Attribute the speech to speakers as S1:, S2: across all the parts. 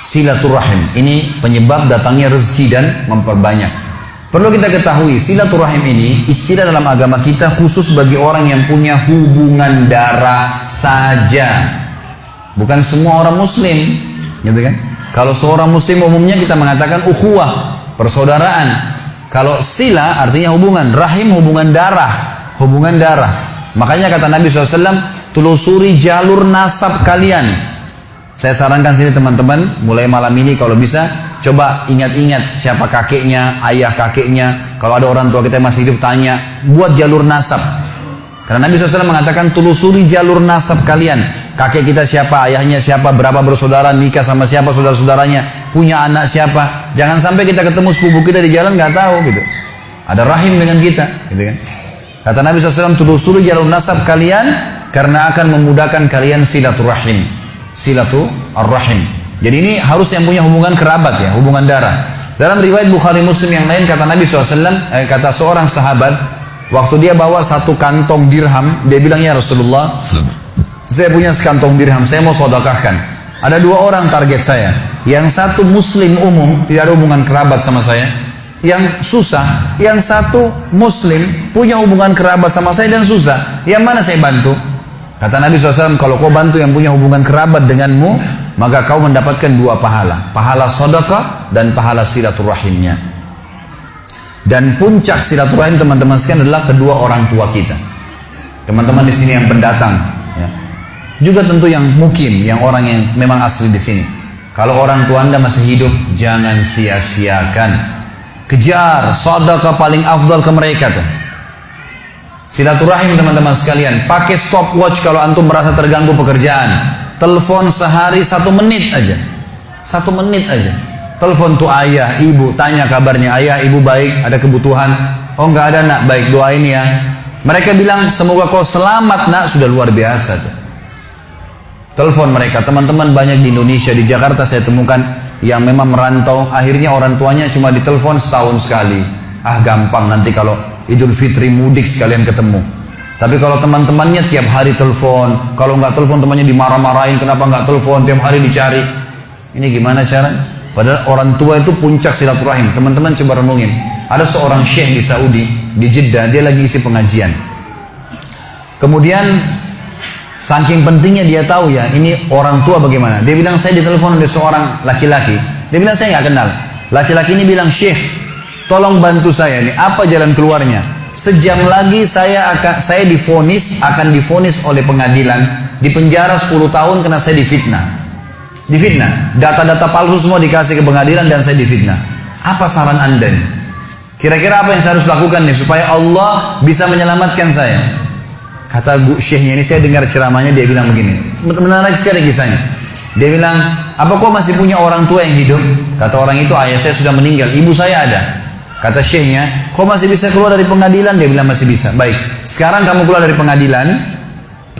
S1: silaturahim. Ini penyebab datangnya rezeki dan memperbanyak. Perlu kita ketahui, silaturahim ini istilah dalam agama kita khusus bagi orang yang punya hubungan darah saja. Bukan semua orang muslim, gitu kan? Kalau seorang muslim umumnya kita mengatakan ukhuwah, persaudaraan. Kalau sila artinya hubungan, rahim hubungan darah, hubungan darah. Makanya kata Nabi SAW, telusuri jalur nasab kalian. Saya sarankan sini teman-teman, mulai malam ini kalau bisa, coba ingat-ingat siapa kakeknya, ayah kakeknya. Kalau ada orang tua kita yang masih hidup, tanya, buat jalur nasab. Karena Nabi SAW mengatakan, telusuri jalur nasab kalian. Kakek kita siapa, ayahnya siapa, berapa bersaudara, nikah sama siapa, saudara-saudaranya, punya anak siapa. Jangan sampai kita ketemu sepupu kita di jalan, nggak tahu gitu. Ada rahim dengan kita, gitu kan. Kata Nabi SAW, telusuri jalur nasab kalian, karena akan memudahkan kalian silaturahim. Silaturahim. Jadi ini harus yang punya hubungan kerabat ya, hubungan darah. Dalam riwayat Bukhari Muslim yang lain kata Nabi SAW, kata seorang sahabat, waktu dia bawa satu kantong dirham, dia bilang, ya Rasulullah, saya punya sekantong dirham, saya mau sedekahkan. Ada dua orang target saya. Yang satu muslim umum, tidak ada hubungan kerabat sama saya. Yang susah, yang satu muslim, punya hubungan kerabat sama saya dan susah. Yang mana saya bantu? Kata Nabi SAW, kalau kau bantu yang punya hubungan kerabat denganmu, maka kau mendapatkan dua pahala. Pahala sedekah dan pahala silaturahimnya. Dan puncak silaturahim teman-teman sekalian adalah kedua orang tua kita. Teman-teman di sini yang pendatang, ya. Juga tentu yang mukim, yang orang yang memang asli di sini. Kalau orang tua Anda masih hidup, jangan sia-siakan. Kejar sedekah paling afdal ke mereka tuh. Silaturahim teman-teman sekalian, pakai stopwatch kalau antum merasa terganggu pekerjaan. Telepon sehari 1 menit aja. 1 menit aja. Telepon tuh ayah, ibu, tanya kabarnya, ayah, ibu baik, ada kebutuhan? Oh enggak ada nak, baik doain ya. Mereka bilang semoga kau selamat nak, sudah luar biasa tuh. Telepon mereka, teman-teman banyak di Indonesia, di Jakarta saya temukan yang memang merantau, akhirnya orang tuanya cuma ditelepon setahun sekali. Ah gampang nanti kalau Idul Fitri mudik sekalian ketemu. Tapi kalau teman-temannya tiap hari telepon, kalau nggak telepon temannya dimarah-marahin, kenapa nggak telepon, tiap hari dicari. Ini gimana cara? Padahal orang tua itu puncak silaturahim. Teman-teman coba renungin. Ada seorang syekh di Saudi, di Jeddah, dia lagi isi pengajian. Kemudian saking pentingnya dia tahu ya, ini orang tua bagaimana. Dia bilang, saya ditelepon oleh seorang laki-laki. Dia bilang, saya nggak kenal. Laki-laki ini bilang, syekh, tolong bantu saya nih, apa jalan keluarnya? Sejam lagi saya akan divonis oleh pengadilan, dipenjara 10 tahun karena saya difitnah. Difitnah, data-data palsu semua dikasih ke pengadilan dan saya difitnah. Apa saran Anda nih? Kira-kira apa yang saya harus lakukan nih supaya Allah bisa menyelamatkan saya? Kata syekhnya ini, saya dengar ceramahnya, dia bilang begini, menarik sekali kisahnya. Dia bilang, apa kau masih punya orang tua yang hidup? Kata orang itu, ayah saya sudah meninggal, ibu saya ada. Kata syekhnya, kau masih bisa keluar dari pengadilan? Dia bilang masih bisa. Baik, sekarang kamu keluar dari pengadilan,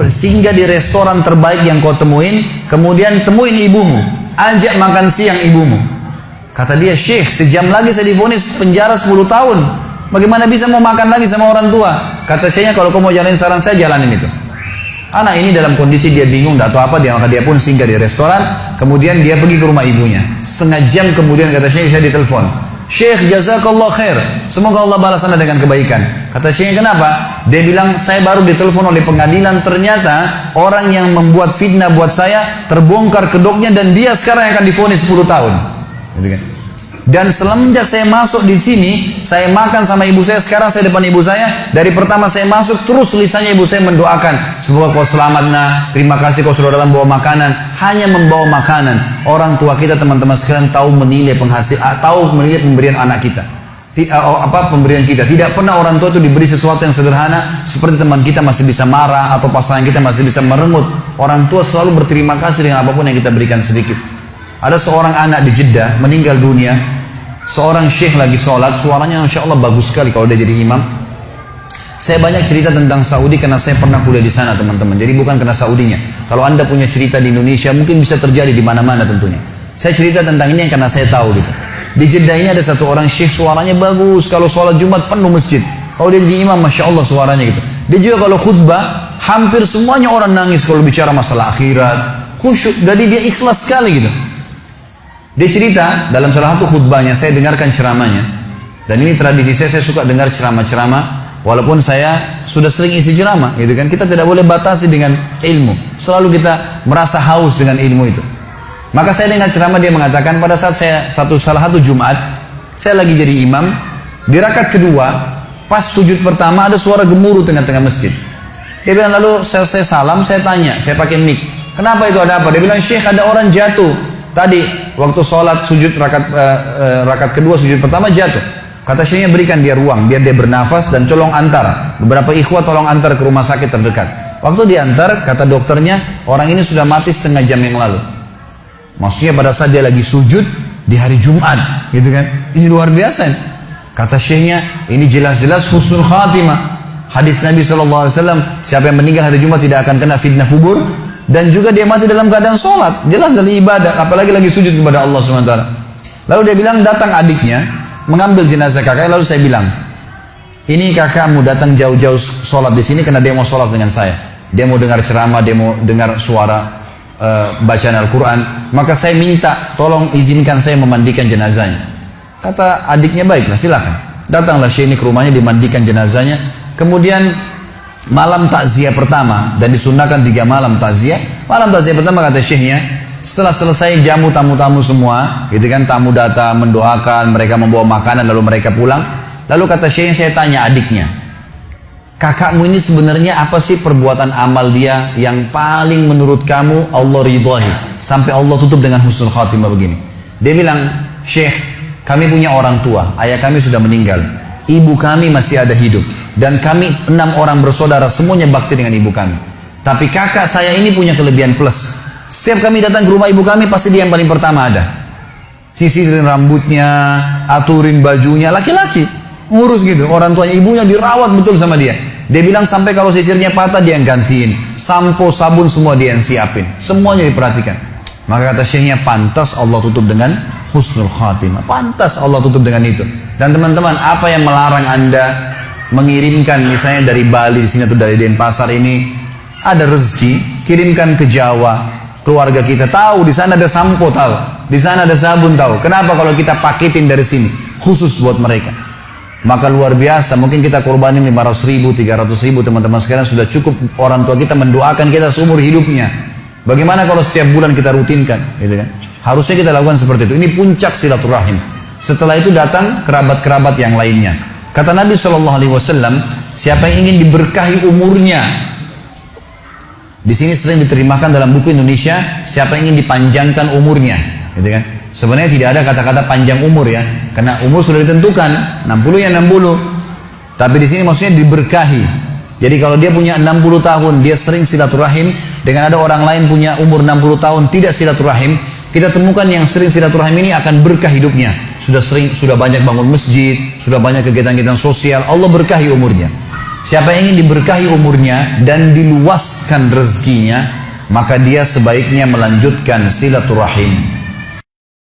S1: singgah di restoran terbaik yang kau temuin, kemudian temuin ibumu, ajak makan siang ibumu. Kata dia, syekh, sejam lagi saya divonis penjara 10 tahun. Bagaimana bisa mau makan lagi sama orang tua? Kata syekhnya, kalau kau mau jalanin saran saya, jalanin itu. Anak ini dalam kondisi dia bingung, tidak tahu apa, maka dia pun singgah di restoran, kemudian dia pergi ke rumah ibunya. Setengah jam kemudian kata syekh, saya ditelepon. Syekh, jazakallah khair, semoga Allah balas Anda dengan kebaikan. Kata syekhnya, kenapa? Dia bilang, saya baru ditelepon oleh pengadilan, ternyata orang yang membuat fitnah buat saya terbongkar kedoknya dan dia sekarang yang akan divonis 10 tahun. Dan semenjak saya masuk di sini, saya makan sama ibu saya, sekarang saya depan ibu saya, dari pertama saya masuk terus lisannya ibu saya mendoakan, semoga kau selamat nak, terima kasih kau sudah datang bawa makanan. Hanya membawa makanan. Orang tua kita teman-teman sekalian tahu menilai tahu menilai pemberian anak kita, pemberian kita. Tidak pernah orang tua itu diberi sesuatu yang sederhana seperti teman kita masih bisa marah atau pasangan kita masih bisa merengut. Orang tua selalu berterima kasih dengan apapun yang kita berikan sedikit. Ada seorang anak di Jeddah meninggal dunia. Seorang syekh lagi sholat, suaranya Masya Allah bagus sekali kalau dia jadi imam. Saya banyak cerita tentang Saudi karena saya pernah kuliah di sana teman-teman. Jadi bukan karena Saudinya. Kalau Anda punya cerita di Indonesia mungkin bisa terjadi di mana-mana tentunya. Saya cerita tentang ini karena saya tahu gitu. Di Jeddah ini ada satu orang syekh, suaranya bagus. Kalau sholat Jumat penuh masjid. Kalau dia jadi imam, Masya Allah suaranya gitu. Dia juga kalau khutbah, hampir semuanya orang nangis kalau bicara masalah akhirat, khusyuk. Jadi dia ikhlas sekali gitu. Dia cerita dalam salah satu khutbahnya, saya dengarkan ceramahnya. Dan ini tradisi saya suka dengar ceramah-ceramah. Walaupun saya sudah sering isi ceramah, gitu kan. Kita tidak boleh batasi dengan ilmu. Selalu kita merasa haus dengan ilmu itu. Maka saya dengar ceramah, dia mengatakan pada saat saya salah satu Jumat, saya lagi jadi imam. Di rakaat kedua, pas sujud pertama ada suara gemuruh tengah-tengah masjid. Dia bilang, lalu saya salam, saya tanya, saya pakai mic. Kenapa itu, ada apa? Dia bilang, Syekh, ada orang jatuh. Tadi waktu sholat sujud rakaat kedua, sujud pertama jatuh. Kata Syekhnya, berikan dia ruang biar dia bernafas dan tolong antar. Beberapa ikhwah tolong antar ke rumah sakit terdekat. Waktu diantar, kata dokternya, orang ini sudah mati setengah jam yang lalu. Maksudnya pada saat dia lagi sujud di hari Jumat, gitu kan? Ini luar biasa. Kata Syekhnya, ini jelas-jelas husnul khatimah. Hadis Nabi SAW, siapa yang meninggal hari Jumat tidak akan kena fitnah kubur. Dan juga dia mati dalam keadaan sholat. Jelas dari ibadah, apalagi lagi sujud kepada Allah SWT. Lalu dia bilang, datang adiknya mengambil jenazah kakaknya. Lalu saya bilang, ini kakakmu datang jauh-jauh sholat di sini karena dia mau sholat dengan saya. Dia mau dengar ceramah, dia mau dengar suara bacaan Al-Quran. Maka saya minta, tolong izinkan saya memandikan jenazahnya. Kata adiknya, baiklah silakan. Datanglah Syekh ini ke rumahnya, dimandikan jenazahnya. Kemudian malam takziah pertama, dan disunahkan 3 malam takziah. Malam takziah pertama, kata Syekhnya, setelah selesai jamu tamu-tamu semua, gitu kan, tamu datang mendoakan, mereka membawa makanan lalu mereka pulang. Lalu kata Syekhnya, saya tanya adiknya, kakakmu ini sebenarnya apa sih perbuatan amal dia yang paling menurut kamu Allah ridhahi sampai Allah tutup dengan husnul khatimah begini? Dia bilang, Syekh, kami punya orang tua, ayah kami sudah meninggal, ibu kami masih ada hidup, dan kami 6 orang bersaudara semuanya bakti dengan ibu kami. Tapi kakak saya ini punya kelebihan plus. Setiap kami datang ke rumah ibu kami, pasti dia yang paling pertama ada. Sisirin rambutnya, aturin bajunya, laki-laki ngurus gitu. Orang tuanya, ibunya dirawat betul sama dia. Dia bilang sampai kalau sisirnya patah dia yang gantiin, sampo, sabun semua dia yang siapin, semuanya diperhatikan. Maka kata Syekhnya, pantas Allah tutup dengan husnul khatimah. Pantas Allah tutup dengan itu. Dan teman-teman, apa yang melarang Anda mengirimkan misalnya dari Bali di sini atau dari Denpasar ini ada rezeki, kirimkan ke Jawa. Keluarga kita tahu di sana ada sampo, tahu di sana ada sabun, tahu. Kenapa kalau kita paketin dari sini khusus buat mereka? Maka luar biasa. Mungkin kita korbanin 500.000, 300.000, teman-teman sekarang sudah cukup orang tua kita mendoakan kita seumur hidupnya. Bagaimana kalau setiap bulan kita rutinkan, gitu kan? Harusnya kita lakukan seperti itu. Ini puncak silaturahim. Setelah itu datang kerabat-kerabat yang lainnya. Kata Nabi SAW, siapa yang ingin diberkahi umurnya, di sini sering diterjemahkan dalam buku Indonesia, siapa yang ingin dipanjangkan umurnya, gitu kan? Sebenarnya tidak ada kata-kata panjang umur ya, karena umur sudah ditentukan, 60 ya 60. Tapi di sini maksudnya diberkahi. Jadi kalau dia punya 60 tahun, dia sering silaturahim, dengan ada orang lain punya umur 60 tahun tidak silaturahim, kita temukan yang sering silaturahim ini akan berkah hidupnya. Sudah banyak bangun masjid, sudah banyak kegiatan-kegiatan sosial, Allah berkahi umurnya. Siapa yang ingin diberkahi umurnya dan diluaskan rezekinya, maka dia sebaiknya melanjutkan silaturahim.